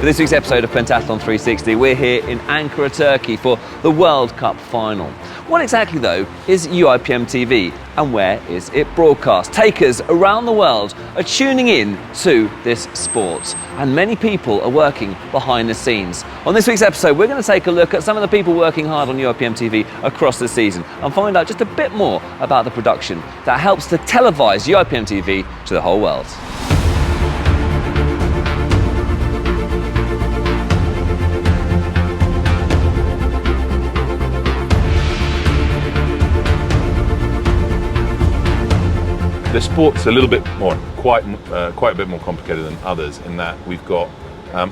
For this week's episode of Pentathlon 360, we're here in Ankara, Turkey for the World Cup final. What exactly, though, is UIPM TV and where is it broadcast? Takers around the world are tuning in to this sport, and many people are working behind the scenes. On this week's episode, we're going to take a look at some of the people working hard on UIPM TV across the season and find out just a bit more about the production that helps to televise UIPM TV to the whole world. The sport's a little bit more, quite a bit more complicated than others in that we've got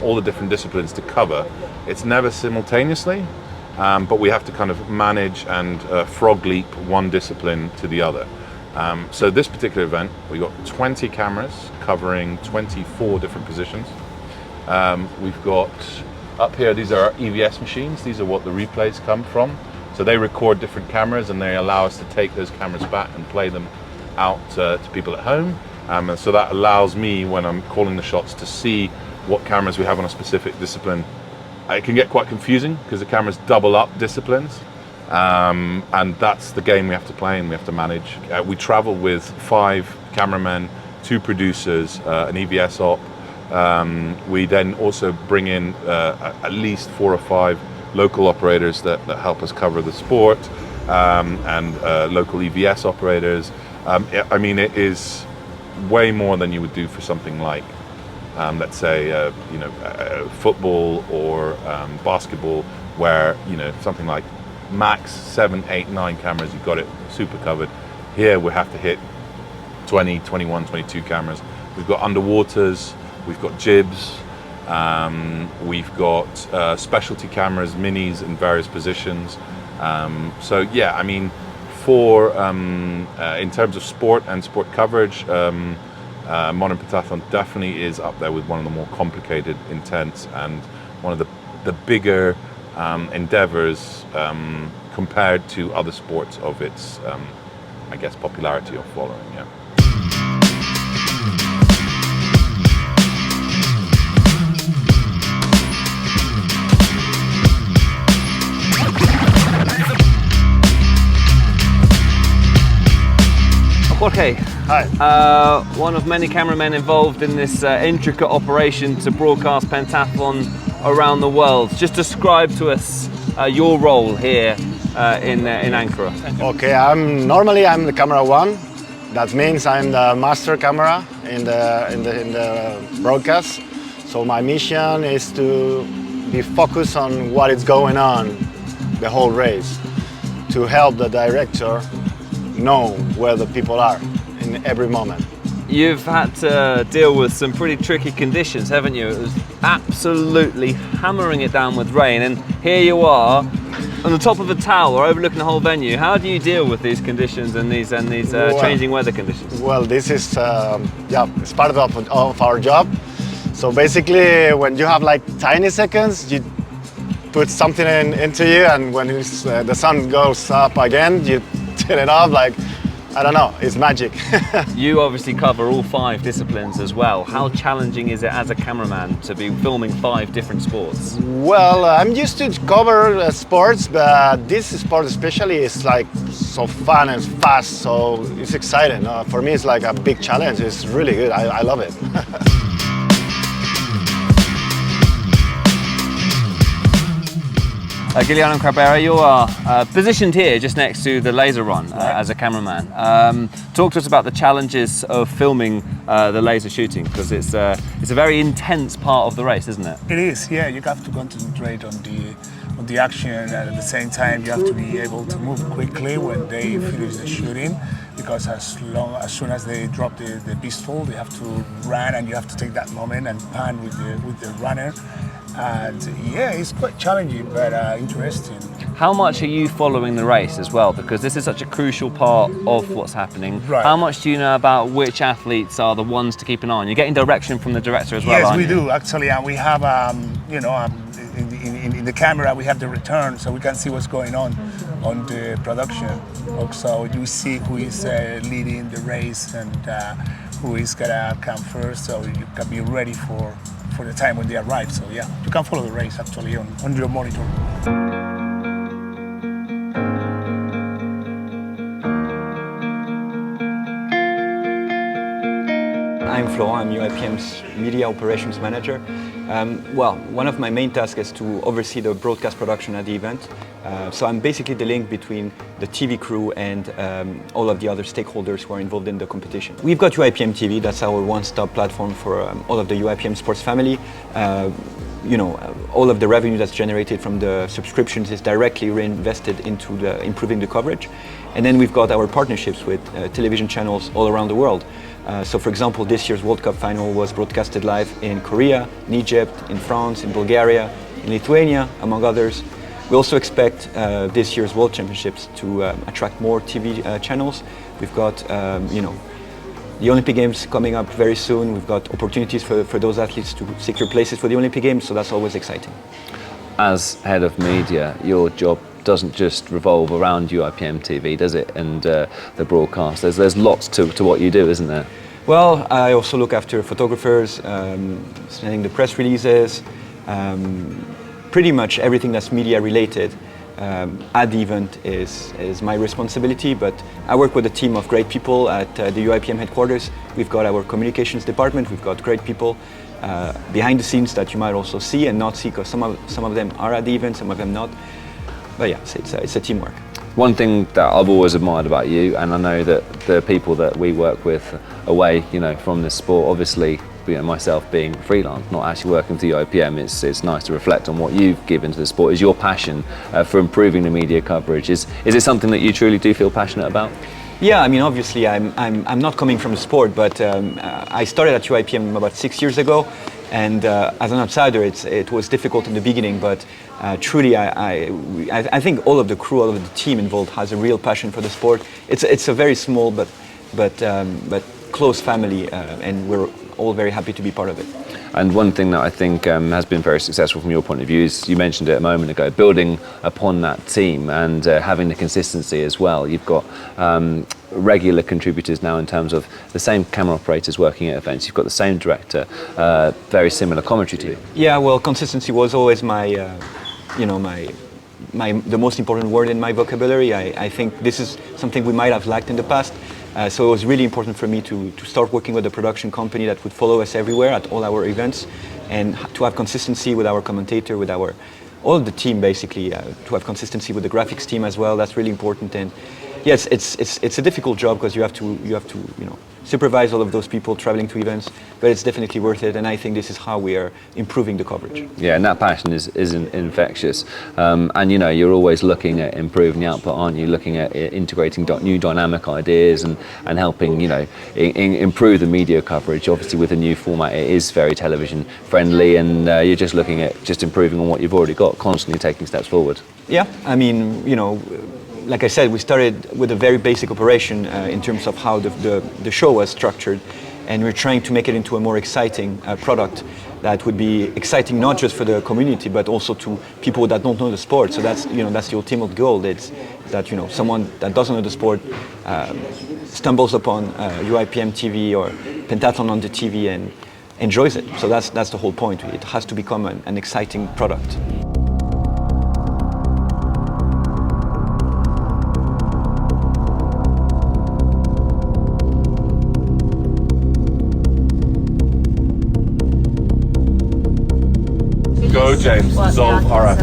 all the different disciplines to cover. It's never simultaneously, but we have to kind of manage and frog leap one discipline to the other. So this particular event, we got 20 cameras covering 24 different positions. We've got up here, these are our EVS machines. These are what the replays come from. So they record different cameras and they allow us to take those cameras back and play them out to people at home, and so that allows me, when I'm calling the shots, to see what cameras we have on a specific discipline. It can get quite confusing because the cameras double up disciplines, and that's the game we have to play and we have to manage. We travel with 5 cameramen, 2 producers, an EVS op. We then also bring in at least 4 or 5 local operators that help us cover the sport, and local EVS operators. I mean, it is way more than you would do for something like, let's say, football or basketball, where, something like max 7, 8, 9 cameras, you've got it super covered. Here we have to hit 20, 21, 22 cameras. We've got underwaters, we've got jibs, we've got specialty cameras, minis in various positions. So yeah, I mean, in terms of sport and sport coverage, modern pentathlon definitely is up there with one of the more complicated, intense, and one of the bigger endeavors compared to other sports of its, I guess, popularity or following. Yeah. Jorge, hi. One of many cameramen involved in this intricate operation to broadcast pentathlon around the world. Just describe to us your role here in Ankara. Okay, I'm the camera 1. That means I'm the master camera in the broadcast. So my mission is to be focused on what is going on the whole race, to help the director know where the people are in every moment. You've had to deal with some pretty tricky conditions, haven't you? It was absolutely hammering it down with rain, and here you are on the top of a tower overlooking the whole venue. How do you deal with these conditions and these changing weather conditions? Well, this is it's part of our job. So basically, when you have like tiny seconds, you put something into you, and when the sun goes up again, you turn it off. Like, I don't know, it's magic. You obviously cover all 5 disciplines as well. How challenging is it as a cameraman to be filming 5 different sports? Well, I'm used to cover sports, but this sport especially is like so fun and fast, so it's exciting. For me, it's like a big challenge. It's really good. I love it. Guiliano Cabrera, you are positioned here just next to the laser run as a cameraman. Talk to us about the challenges of filming the laser shooting, because it's a very intense part of the race, isn't it? It is, yeah. You have to concentrate on the action, and at the same time you have to be able to move quickly when they finish the shooting, because as soon as they drop the pistol, they have to run, and you have to take that moment and pan with the runner. And yeah, it's quite challenging, but interesting. How much are you following the race as well? Because this is such a crucial part of what's happening. Right. How much do you know about which athletes are the ones to keep an eye on? You're getting direction from the director as well, yes, aren't we you? do, actually. And we have, in the camera, we have the return, so we can see what's going on the production. Also, you see who is leading the race and who is gonna come first, so you can be ready for for the time when they arrive. So yeah, you can follow the race actually on your monitor. I'm Flo, I'm UIPM's Media Operations Manager. Well, one of my main tasks is to oversee the broadcast production at the event. So I'm basically the link between the TV crew and all of the other stakeholders who are involved in the competition. We've got UIPM TV, that's our one-stop platform for all of the UIPM sports family. You know, all of the revenue that's generated from the subscriptions is directly reinvested into improving the coverage. And then we've got our partnerships with television channels all around the world. So for example, this year's World Cup final was broadcasted live in Korea, in Egypt, in France, in Bulgaria, in Lithuania, among others. We also expect this year's World Championships to attract more TV channels. We've got, you know, the Olympic Games coming up very soon. We've got opportunities for those athletes to secure places for the Olympic Games, so that's always exciting. As head of media, your job doesn't just revolve around UIPM TV, does it? And the broadcast. There's lots to what you do, isn't there? Well, I also look after photographers, sending the press releases, pretty much everything that's media related at the event is my responsibility, but I work with a team of great people at the UIPM headquarters. We've got our communications department, we've got great people behind the scenes that you might also see and not see, because some of them are at the event, some of them not. But yeah, it's a teamwork. One thing that I've always admired about you, and I know that the people that we work with away, you know, from this sport, obviously, you know, myself being freelance, not actually working for the UIPM, it's nice to reflect on what you've given to the sport, is your passion for improving the media coverage. Is it something that you truly do feel passionate about? Yeah, I mean, obviously, I'm not coming from the sport, but I started at UIPM about 6 years ago, and as an outsider, it was difficult in the beginning, but truly, I think all of the crew, all of the team involved has a real passion for the sport. It's a very small but close family, and we're all very happy to be part of it. And one thing that I think has been very successful from your point of view is, you mentioned it a moment ago, building upon that team and having the consistency as well. You've got regular contributors now in terms of the same camera operators working at events. You've got the same director, very similar commentary team. Yeah, well, consistency was always my, you know, the most important word in my vocabulary. I think this is something we might have lacked in the past. So it was really important for me to start working with a production company that would follow us everywhere at all our events, and to have consistency with our commentator, with all of the team basically, to have consistency with the graphics team as well. That's really important. And yes, it's a difficult job because you have to you know, supervise all of those people traveling to events, but it's definitely worth it, and I think this is how we are improving the coverage. Yeah, and that passion is infectious. And you know, you're always looking at improving the output, aren't you? Looking at integrating new dynamic ideas and helping, you know, improve the media coverage. Obviously, with a new format, it is very television friendly, and you're just looking at just improving on what you've already got, constantly taking steps forward. Yeah, I mean, you know, like I said, we started with a very basic operation in terms of how the show was structured, and we're trying to make it into a more exciting product that would be exciting not just for the community but also to people that don't know the sport. So that's, you know, that's the ultimate goal. It's that, you know, someone that doesn't know the sport stumbles upon UIPM TV or Pentathlon on the TV and enjoys it. So that's the whole point. It has to become an exciting product. Go, James. Dissolve horror.